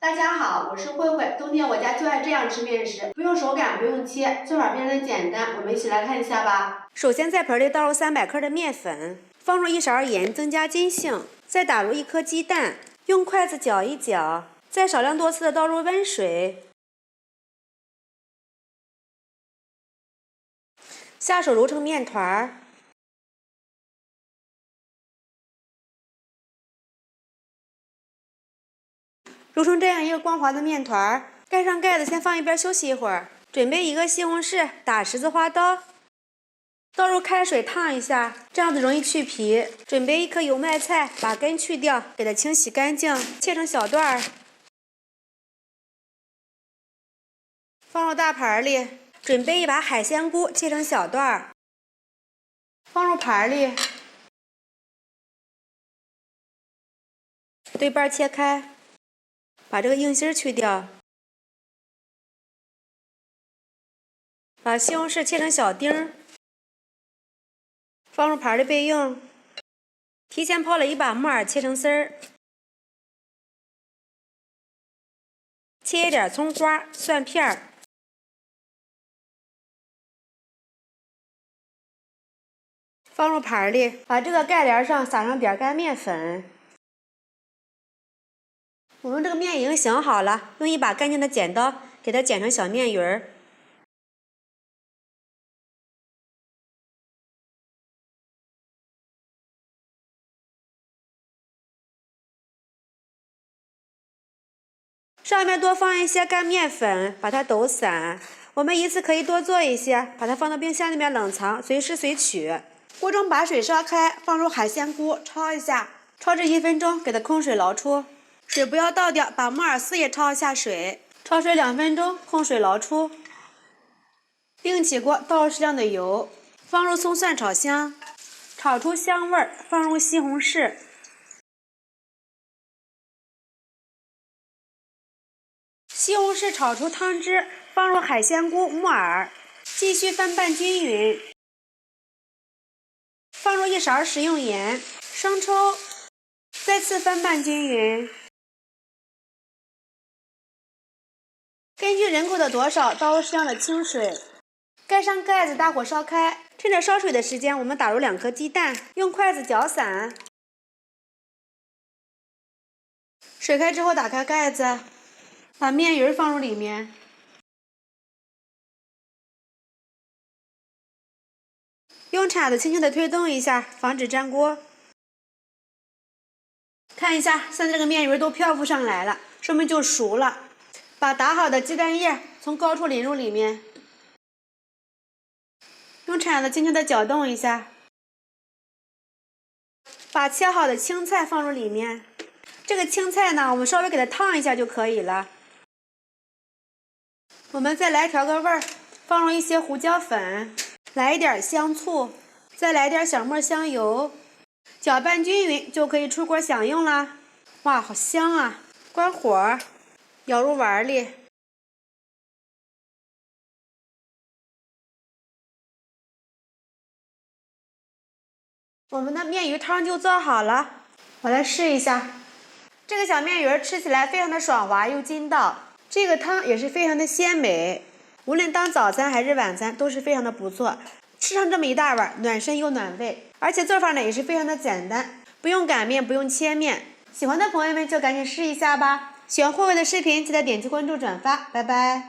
大家好，我是慧慧。冬天我家就爱这样吃面食，不用手擀，不用切，做法非常的简单。我们一起来看一下吧。首先在盆里倒入300克的面粉，放入1勺盐，增加筋性，再打入1颗鸡蛋，用筷子搅一搅，再少量多次的倒入温水，下手揉成面团。揉成这样一个光滑的面团，盖上盖子，先放一边休息一会儿。准备一个西红柿，打十字花刀，倒入开水烫一下，这样子容易去皮。准备1颗油麦菜，把根去掉，给它清洗干净，切成小段儿，放入大盘里。准备1把海鲜菇，切成小段儿，放入盘里，对半切开。把这个硬芯去掉，把西红柿切成小丁，放入盘里备用。提前泡了1把木耳，切成丝儿，切一点葱花、蒜片儿，放入盘里。把这个盖帘上撒上点干面粉。我们这个面已经醒好了，用1把干净的剪刀给它剪成小面鱼儿。上面多放一些干面粉，把它抖散。我们一次可以多做一些，把它放到冰箱里面冷藏，随时随取。锅中把水烧开，放入海鲜菇，焯一下，焯至1分钟，给它空水捞出。水不要倒掉，把木耳丝也焯一下水，焯水2分钟，空水捞出。另起锅，倒入适量的油，放入葱蒜炒香，炒出香味儿，放入西红柿，西红柿炒出汤汁，放入海鲜菇、木耳，继续翻拌均匀，放入1勺食用盐、生抽，再次翻拌均匀。根据人口的多少，倒入适量的清水，盖上盖子，大火烧开。趁着烧水的时间，我们打入2颗鸡蛋，用筷子搅散。水开之后，打开盖子，把面鱼放入里面，用铲子轻轻的推动一下，防止粘锅。看一下，现在这个面鱼都漂浮上来了，说明就熟了。把打好的鸡蛋液从高处淋入里面，用铲子轻轻的搅动一下，把切好的青菜放入里面。这个青菜呢，我们稍微给它烫一下就可以了。我们再来调个味儿，放入一些胡椒粉，来一点香醋，再来点小磨香油，搅拌均匀就可以出锅享用啦。哇，好香啊！关火，舀入碗里。我们的面鱼汤就做好了，我来试一下。这个小面鱼吃起来非常的爽滑又筋道，这个汤也是非常的鲜美，无论当早餐还是晚餐都是非常的不错。吃上这么一大碗，暖身又暖胃，而且做法呢也是非常的简单，不用擀面，不用切面。喜欢的朋友们就赶紧试一下吧。喜欢慧慧的视频，记得点击关注转发，拜拜。